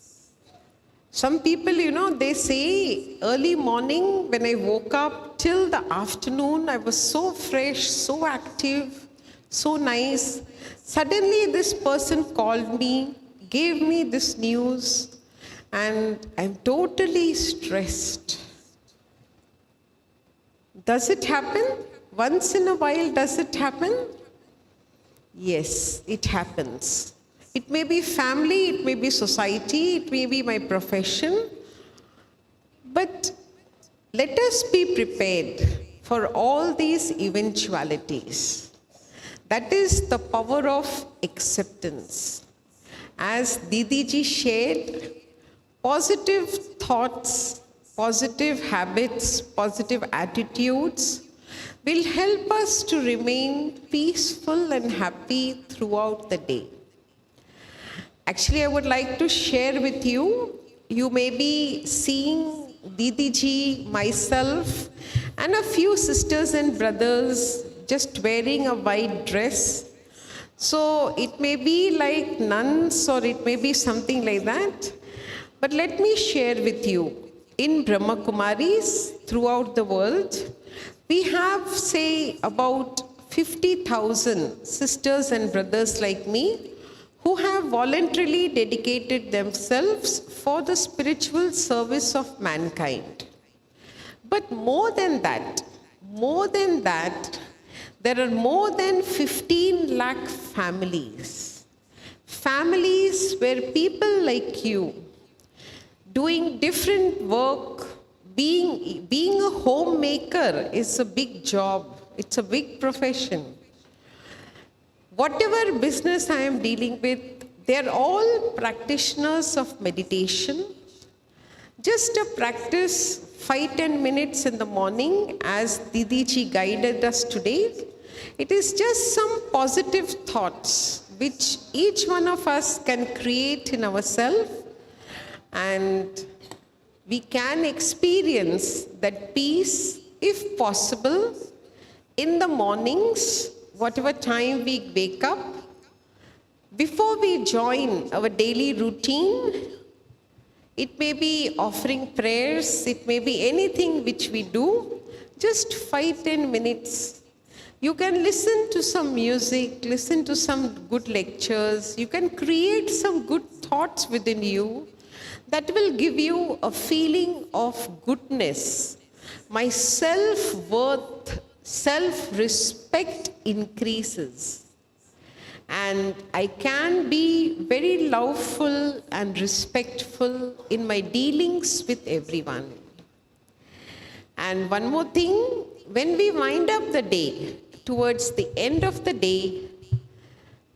Some people, you know, they say early morning when I woke up till the afternoon, I was so fresh, so active, so nice. Suddenly this person called me, gave me this news, and I'm totally stressed. Does it happen? Once in a while, does it happen? Yes, it happens. It may be family, it may be society, it may be my profession. But let us be prepared for all these eventualities. That is the power of acceptance. As Didi ji shared, positive thoughts, positive habits, positive attitudes will help us to remain peaceful and happy throughout the day. Actually, I would like to share with you, you may be seeing Didi ji, myself, and a few sisters and brothers just wearing a white dress. So it may be like nuns or it may be something like that. But let me share with you, in Brahmakumaris throughout the world, we have, say, about 50,000 sisters and brothers like me who have voluntarily dedicated themselves for the spiritual service of mankind. But more than that, there are more than 15 lakh families. Families where people like you, doing different work, being a homemaker is a big job. It's a big profession. Whatever business I am dealing with, they are all practitioners of meditation. Just a practice 5-10 minutes in the morning as Didi ji guided us today. It is just some positive thoughts which each one of us can create in ourselves, and we can experience that peace, if possible, in the mornings, whatever time we wake up, before we join our daily routine. It may be offering prayers, it may be anything which we do, just 5-10 minutes. You can listen to some music, listen to some good lectures, you can create some good thoughts within you that will give you a feeling of goodness. My self-worth, self-respect increases. And I can be very loveful and respectful in my dealings with everyone. And one more thing, when we wind up the day, towards the end of the day,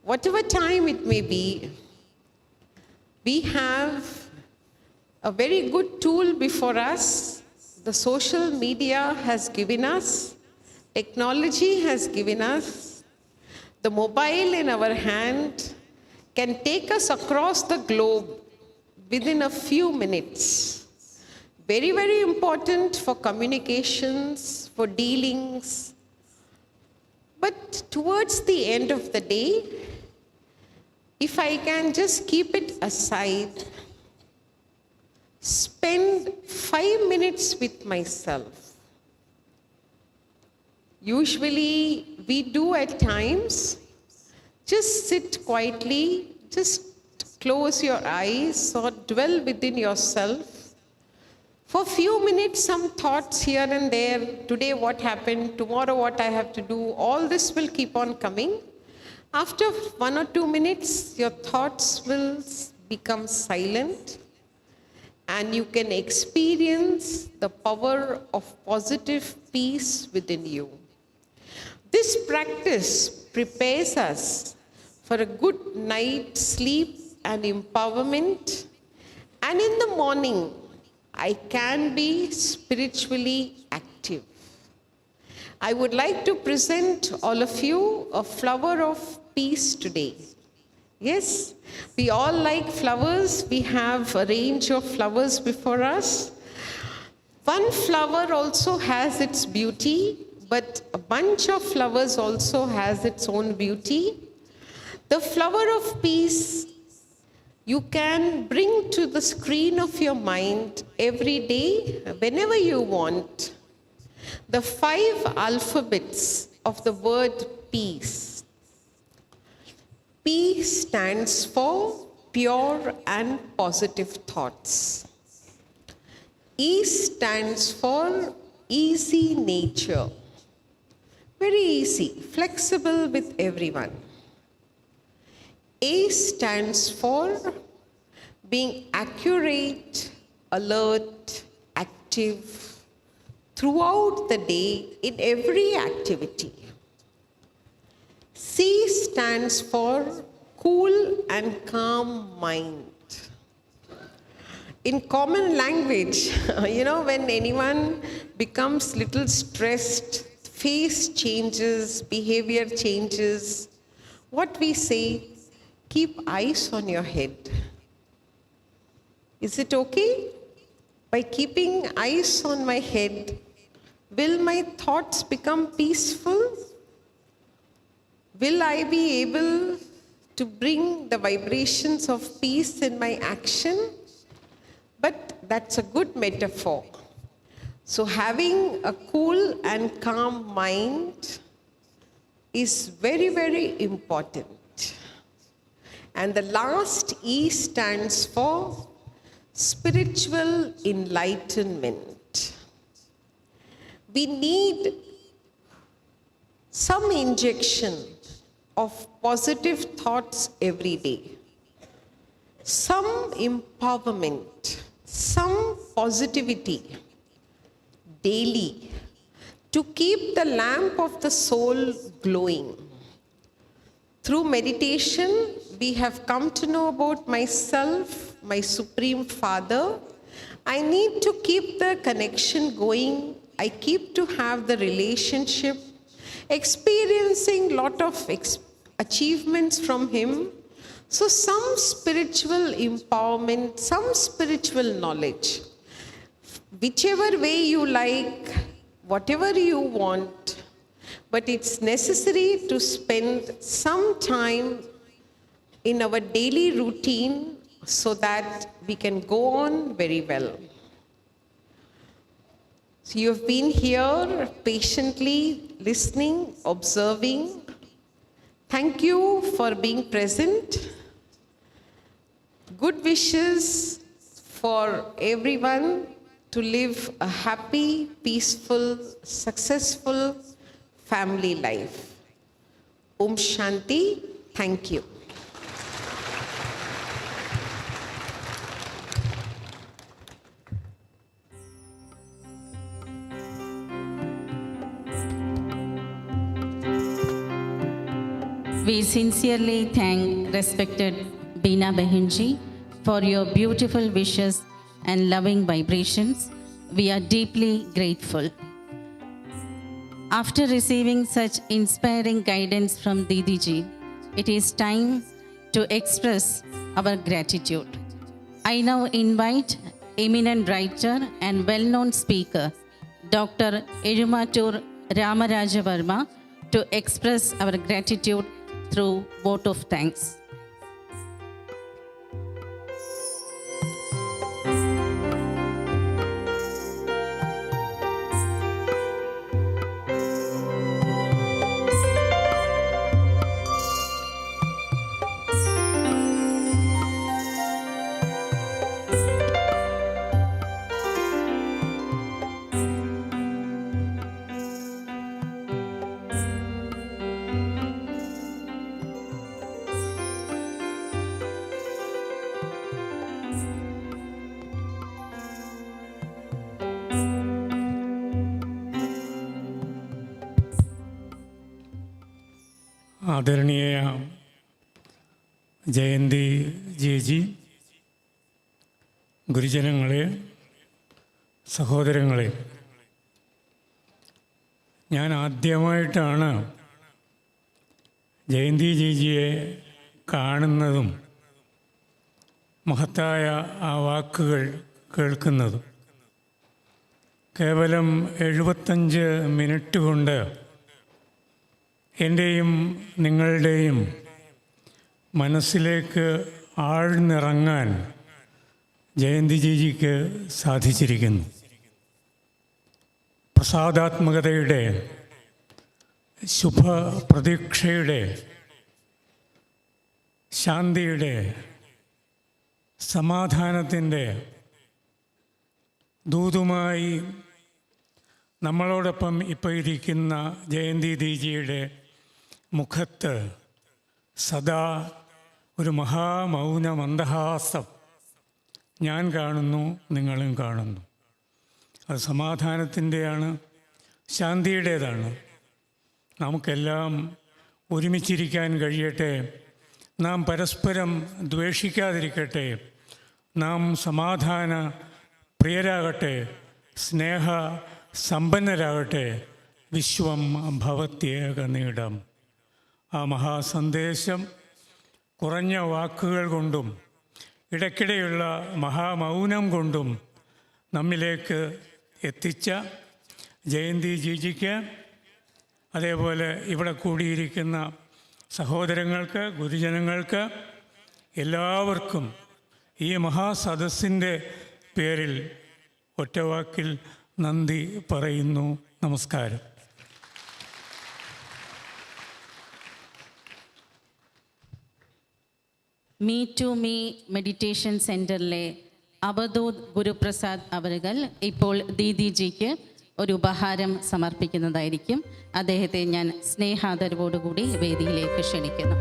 whatever time it may be, We have a very good tool before us. The social media has given us, technology has given us, the mobile in our hand can take us across the globe within a few minutes. Very, very important for communications, for dealings. But towards the end of the day, if I can just keep it aside, spend 5 minutes with myself. Usually we do at times, just sit quietly, just close your eyes or dwell within yourself. For a few minutes, some thoughts here and there, today what happened, tomorrow what I have to do, all this will keep on coming. After 1 or 2 minutes, your thoughts will become silent and you can experience the power of positive peace within you. This practice prepares us for a good night's sleep and empowerment. And in the morning, I can be spiritually active. I would like to present all of you a flower of peace today. Yes, we all like flowers. We have a range of flowers before us. One flower also has its beauty, but a bunch of flowers also has its own beauty. The flower of peace you can bring to the screen of your mind every day, whenever you want. The 5 alphabets of the word peace. P stands for pure and positive thoughts. E stands for easy nature. Very easy, flexible with everyone. A stands for being accurate, alert, active throughout the day in every activity. C stands for cool and calm mind. In common language, when anyone becomes little stressed, face changes, behavior changes, what we say, keep eyes on your head. Is it okay? By keeping eyes on my head, will my thoughts become peaceful? Will I be able to bring the vibrations of peace in my action? But that's a good metaphor. So having a cool and calm mind is very, very important. And the last E stands for spiritual enlightenment. We need some injection of positive thoughts every day. Some empowerment, some positivity daily to keep the lamp of the soul glowing. Through meditation, we have come to know about myself, my Supreme Father. I need to keep the connection going. I keep to have the relationship, experiencing lot of achievements from Him. So some spiritual empowerment, some spiritual knowledge. Whichever way you like, whatever you want, but it's necessary to spend some time in our daily routine so that we can go on very well. So you have been here patiently listening, observing. Thank you for being present. Good wishes for everyone to live a happy, peaceful, successful family life. Om Shanti. Thank you. We sincerely thank respected Beena Behenji for your beautiful wishes and loving vibrations. We are deeply grateful. After receiving such inspiring guidance from Didi ji, it is time to express our gratitude. I now invite eminent writer and well-known speaker, Dr. Erumatur Ramaraja Verma, to express our gratitude through vote of thanks. ആദരണീയ Jayanti Jiji, ഗുരുജനങ്ങളെ, സഹോദരങ്ങളെ, ഞാൻ ആദ്യമായിട്ടാണ് ജയന്തി ജിജിയെ കാണുന്നതും മഹത്തായ ആ വാക്കുകൾ കേൾക്കുന്നതും. കേവലം 75 minute കൊണ്ട് എൻ്റെയും നിങ്ങളുടെയും മനസ്സിലേക്ക് ആഴ്ന്നിറങ്ങാൻ ജയന്തി ജിജിക്ക് സാധിച്ചിരിക്കുന്നു. പ്രസാദാത്മകതയുടെ, ശുഭപ്രതീക്ഷയുടെ, ശാന്തിയുടെ, സമാധാനത്തിൻ്റെ ദൂതുമായി നമ്മളോടൊപ്പം ഇപ്പോൾ ഇരിക്കുന്ന ജയന്തി ജിജിയുടെ മുഖത്ത് സദാ ഒരു മഹാമൗന മന്ദഹാസം ഞാൻ കാണുന്നു, നിങ്ങളും കാണുന്നു. അത് സമാധാനത്തിൻ്റെയാണ്, ശാന്തിയുടേതാണ്. നമുക്കെല്ലാം ഒരുമിച്ചിരിക്കാൻ കഴിയട്ടെ, നാം പരസ്പരം ദ്വേഷിക്കാതിരിക്കട്ടെ, നാം സമാധാന പ്രിയരാകട്ടെ, സ്നേഹ സമ്പന്നരാകട്ടെ. വിശ്വം ഭവത്യേകനീടം. ആ മഹാസന്ദേശം കുറഞ്ഞ വാക്കുകൾ കൊണ്ടും ഇടയ്ക്കിടെയുള്ള മഹാമൗനം കൊണ്ടും നമ്മിലേക്ക് എത്തിച്ച ജയന്തി ജിജിക്ക്, അതേപോലെ ഇവിടെ കൂടിയിരിക്കുന്ന സഹോദരങ്ങൾക്ക്, ഗുരുജനങ്ങൾക്ക്, എല്ലാവർക്കും ഈ മഹാസദസ്സിൻ്റെ പേരിൽ ഒറ്റവാക്കിൽ നന്ദി പറയുന്നു. നമസ്കാരം. മീ ടു മീ മെഡിറ്റേഷൻ സെൻറ്ററിലെ അവധൂത് ഗുരുപ്രസാദ് അവരുകൾ ഇപ്പോൾ ദീദി ജിക്ക് ഒരു ഉപഹാരം സമർപ്പിക്കുന്നതായിരിക്കും. അദ്ദേഹത്തെ ഞാൻ സ്നേഹാദരവോടുകൂടി വേദിയിലേക്ക് ക്ഷണിക്കുന്നു.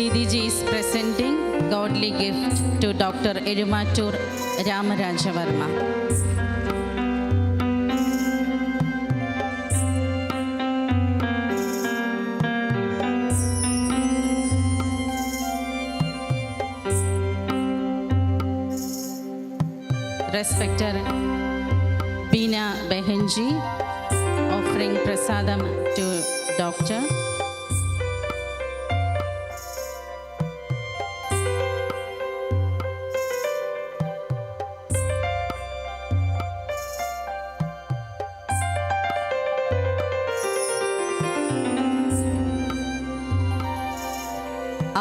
Didi ji is presenting godly gift to Dr. Erumatur Ramaraja Verma. Respected Beena Behenji offering prasadam to Dr.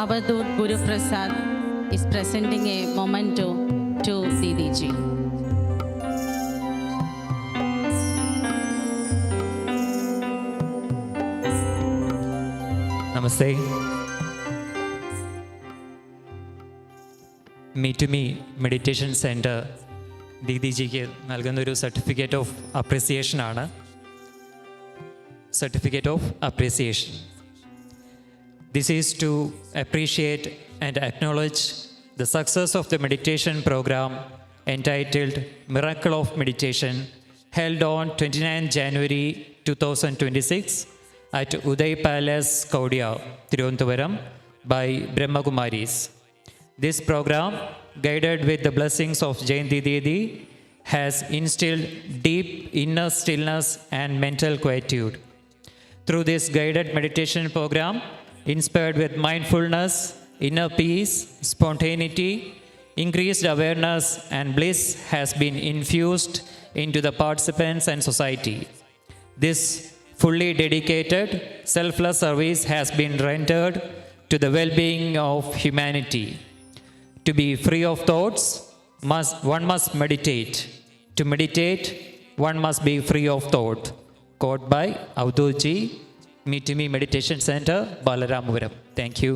Avadhoot Guru Prasad is presenting a memento to Didi ji. Namaste. Me to Me Meditation Center Didi ജിക്ക് നൽകുന്നൊരു certificate of appreciation ആണ്. Certificate of appreciation. This is to appreciate and acknowledge the success of the meditation program entitled Miracle of Meditation, held on 29 January 2026 at Uday Palace, Kaudia, Tirunelvelim by Brahmakumaris. This program, guided with the blessings of Jayanti Didi, has instilled deep inner stillness and mental quietude. Through this guided meditation program, inspired with mindfulness, inner peace, spontaneity, increased awareness and bliss has been infused into the participants and society. This fully dedicated, selfless service has been rendered to the well-being of humanity. To be free of thoughts, one must meditate. To meditate, one must be free of thought. Quote by Avdulji, Me to Me Meditation Center, Balaramuvaram. Thank you.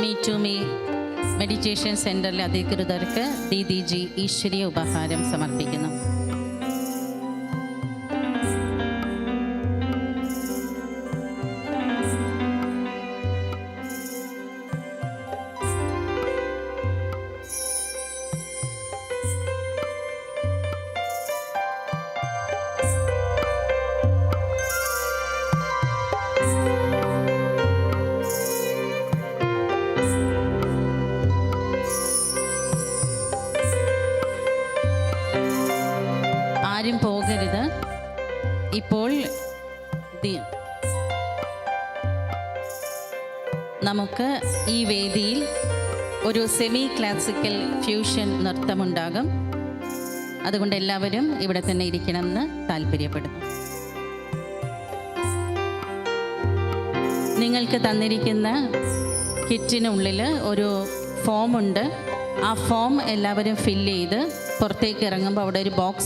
Me to Me meditation സെൻ്ററിലെ അധികൃതർക്ക് DDG ഈശ്വരീയ ഉപഹാരം സമർപ്പിക്കുന്നു. ആരും പോകരുത്. ഇപ്പോൾ നമുക്ക് ഈ വേദിയിൽ ഒരു സെമി ക്ലാസിക്കൽ ഫ്യൂഷൻ നൃത്തമുണ്ടാകും. അതുകൊണ്ട് എല്ലാവരും ഇവിടെ തന്നെ ഇരിക്കണമെന്ന് താല്പര്യപ്പെടുന്നു. നിങ്ങൾക്ക് തന്നിരിക്കുന്ന കിറ്റിനുള്ളിൽ ഒരു ഫോമുണ്ട്. ആ ഫോം എല്ലാവരും ഫില്ല് ചെയ്ത് പുറത്തേക്ക് ഇറങ്ങുമ്പോൾ അവിടെ ഒരു ബോക്സ്